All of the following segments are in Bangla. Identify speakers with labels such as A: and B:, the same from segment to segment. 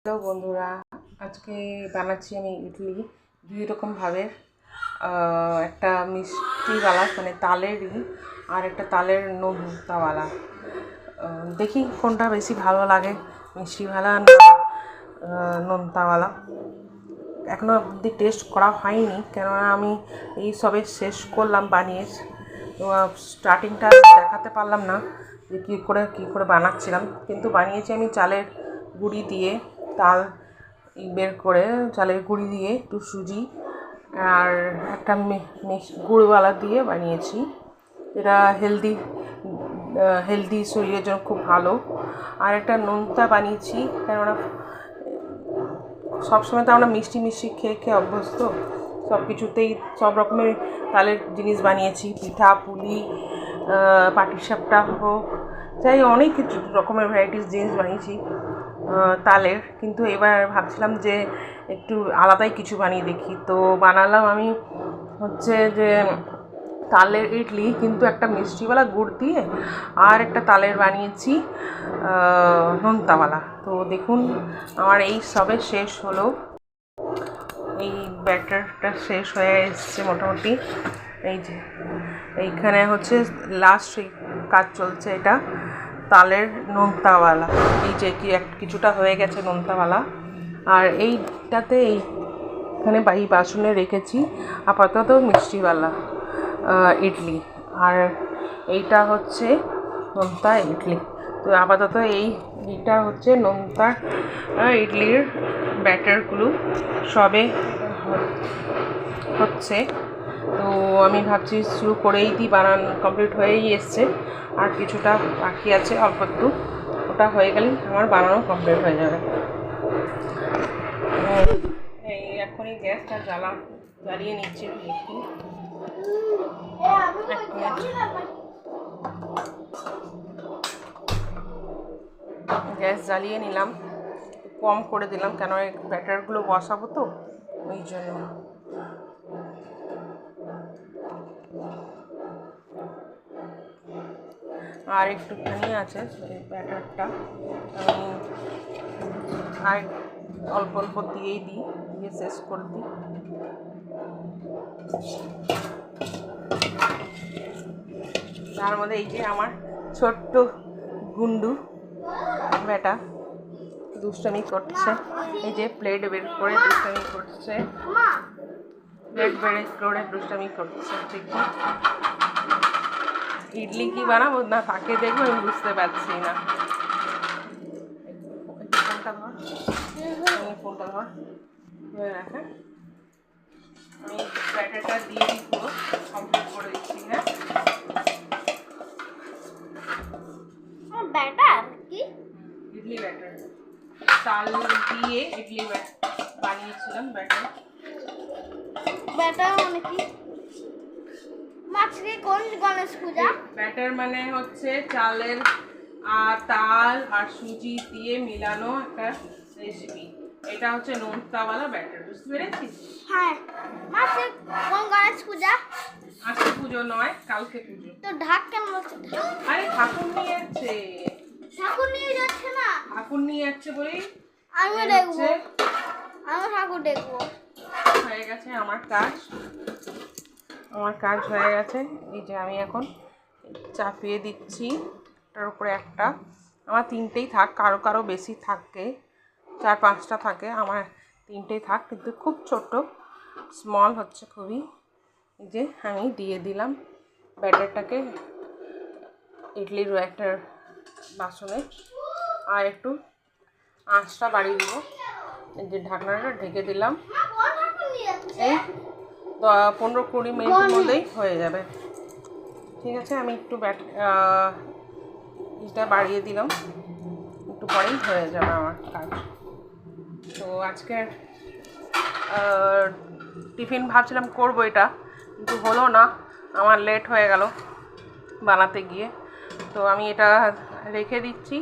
A: হ্যালো বন্ধুরা, আজকে বানাচ্ছি আমি ইডলি দুই রকমভাবে। একটা মিষ্টিওয়ালা মানে তালেরই, আর একটা তালের নোনতাওয়ালা। দেখি কোনটা বেশি ভালো লাগে, মিষ্টিওয়ালা না নোনতাওয়ালা। এখনও অবধি টেস্ট করা হয়নি, কেননা আমি এই সবে শেষ করলাম বানিয়ে। স্টার্টিংটা দেখাতে পারলাম না যে কী করে বানাচ্ছিলাম, কিন্তু বানিয়েছি আমি চালের গুঁড়ি দিয়ে। তাল বের করে চালের গুঁড়ি দিয়ে একটু সুজি আর একটা গুড়ওয়ালা দিয়ে বানিয়েছি। এটা হেলদি শরীরের জন্য খুব ভালো। আর একটা নোনতা বানিয়েছি, কেননা সবসময় তো আমরা মিষ্টি খেয়ে অভ্যস্ত। সব কিছুতেই সব রকমের তালের জিনিস বানিয়েছি, পিঠা পুলি পাটিসাপটা হোক, যাই অনেক কিছু রকমের ভ্যারাইটিস জিনিস বানিয়েছি তালের। কিন্তু এবার ভাবছিলাম যে একটু আলাদাই কিছু বানিয়ে দেখি, তো বানালাম আমি হচ্ছে যে তালের ইডলি, কিন্তু একটা মিষ্টিওয়ালা গুড় দিয়ে, আর একটা তালের বানিয়েছি নোনতাওয়ালা। তো দেখুন, আমার এই সবে শেষ হলো, এই ব্যাটারটা শেষ হয়ে এসছে মোটামুটি। এই যে এইখানে হচ্ছে লাস্ট কাজ চলছে, এটা তালের নোনতাওয়ালা। এই যে কিছুটা হয়ে গেছে নোনতাওয়ালা, আর এইটাতে এইখানে বাসনে রেখেছি আপাতত মিষ্টিওয়ালা ইডলি, আর এইটা হচ্ছে নোনতা ইডলি। তো আপাতত এইটা হচ্ছে নোনতা ইডলির ব্যাটারগুলো সবে হচ্ছে। তো আমি ভাবছি শুরু করেই দিই, কমপ্লিট হয়েই এসছে, আর কিছুটা বাকি আছে অল্প একটু। ওটা হয়ে গেলেই আমার বানানো কমপ্লিট হয়ে যাবে। এই এখনই গ্যাসটা জ্বালিয়ে নিচ্ছি একটু। গ্যাস জ্বালিয়ে নিলাম, কম করে দিলাম, কেন এই ব্যাটারগুলো বসাবো তো ওই জন্য। আর একটুখানি আছে ব্যাটারটা, আমি আর অল্প অল্প দিয়েই দিয়ে শেষ করে দিই। তার মধ্যে এই যে আমার ছোট্ট গুন্ডু বেটা দুষ্টামি করছে, এই যে প্লেট বের করে দুষ্টামি করছে, দুষ্টামি করছে। দেখি ইডলি কি বানাবো না তাকে দেখবো, আমি বুঝতে পারছি না। ফোনটা ধর ধরে রাখে, আমি ব্যাটারটা দিয়ে দিই, পুরো কমপ্লিট করে দিচ্ছি। হ্যাঁ,
B: ব্যাটার কি?
A: ইডলি ব্যাটার, চাল দিয়ে ইডলি বানিয়েছিলাম ব্যাটার।
B: ব্যাটার মানে কি? মাছকে কোন গণেশ পূজা?
A: ব্যাটার মানে হচ্ছে চালের আর তাল আর সুজি দিয়ে মিলানো একটা রেসিপি। এটা হচ্ছে নোনতাওয়ালা ব্যাটার, বুঝতে পেরেছিস?
B: হ্যাঁ। মাছকে কোন গণেশ পূজা?
A: আজকে পুজো নয়, কালকে পুজো।
B: তো ঢাক কেন হচ্ছে?
A: আরে ঠাকুর নিয়ে যাচ্ছে।
B: ঠাকুর নিয়ে যাচ্ছে না?
A: ঠাকুর নিয়ে যাচ্ছে বলেই
B: আমি দেখবো, আমি ঠাকুর দেখবো।
A: হয়ে গেছে আমার কাজ হয়ে গেছে। এই যে আমি এখন চাপিয়ে দিচ্ছি তার উপরে একটা। আমার তিনটেই থাক, কারো বেশি থাকে, 4-5টা থাকে, আমার তিনটেই থাক, কিন্তু খুব ছোট স্মল হচ্ছে খুবই। এই যে আমি দিয়ে দিলাম ব্যাটারটাকে ইডলির একটা বাসনে, আর একটু আঁচটা বাড়িয়ে দিব। এই যে ঢাকনাটা ঢেকে দিলাম, এই 15-20 মিনিটের মধ্যেই হয়ে যাবে। ঠিক আছে, আমি একটু এটা বাড়িয়ে দিলাম, একটু পরেই হয়ে যাবে আমার কাজ। তো আজকের টিফিন ভাবছিলাম করবো এটা, কিন্তু হলো না, আমার লেট হয়ে গেল বানাতে গিয়ে। তো আমি এটা রেখে দিচ্ছি,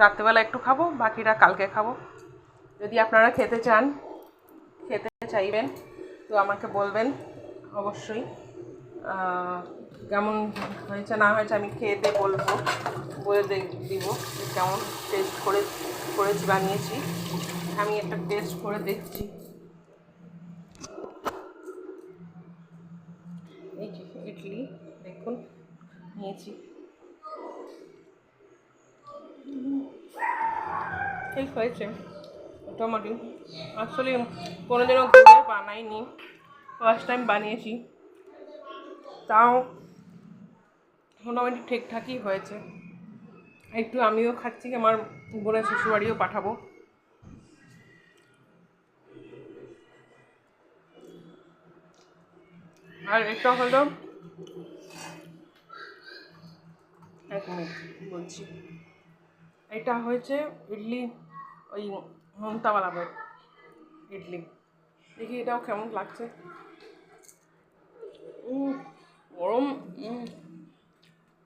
A: রাত্রেবেলা একটু খাবো, বাকিটা কালকে খাবো। যদি আপনারা খেতে চাইবেন তো আমাকে বলবেন অবশ্যই। কেমন হয়েছে না হয়েছে আমি খেয়ে বলে দিব কেমন টেস্ট করে বানিয়েছি। আমি একটা টেস্ট করে দেখছি। এই যে ইডলি দেখুন নিয়েছি, ঠিক হয়েছে মোটামুটি। আসলে কোনোদিনও গুড়ের বানাইনি, ফার্স্ট টাইম বানিয়েছি, তাও মোটামুটি ঠিকঠাকই হয়েছে। একটু আমিও খাচ্ছি, আমার বোনের শ্বশুরবাড়িও পাঠাবো। আর এটা হলো, এক মিনিট বলছি, এটা হয়েছে ইডলি, ওই নোনতাওয়ালা ইডলি। দেখি এটাও কেমন লাগছে। গরম,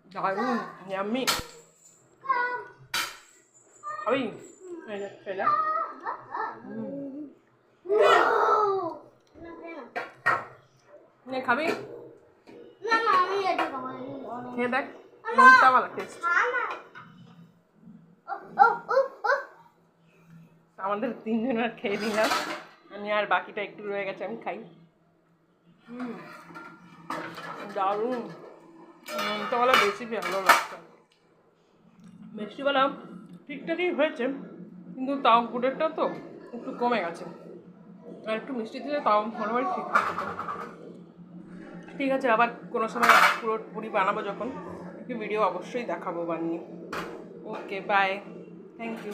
A: দারুণ, ইয়াম্মি। খাবি? এই যে খেলা। নে খাবি?
B: না না আমি এটা খাবো না।
A: খেয়ে দেখ, নোনতাওয়ালা টেস্ট।
B: ও ও ও
A: আমাদের তিনজনের খেয়ে নিলাম, আমি আর বাকিটা একটু রয়ে গেছে, আমি খাই। দারুণ, নোনতাওয়ালা বেশি ভালো লাগছে। মিষ্টিওয়ালা ঠিকঠাকই হয়েছে, কিন্তু তাও গুড়েরটা তো একটু কমে গেছে, আর একটু মিষ্টি দিলে তাও মোটামুটি ঠিকঠাক হতো। ঠিক আছে, আবার কোনো সময় পুরোপুরি বানাবো যখন, একটু ভিডিও অবশ্যই দেখাবো বানিয়ে। ওকে, বাই, থ্যাংক ইউ।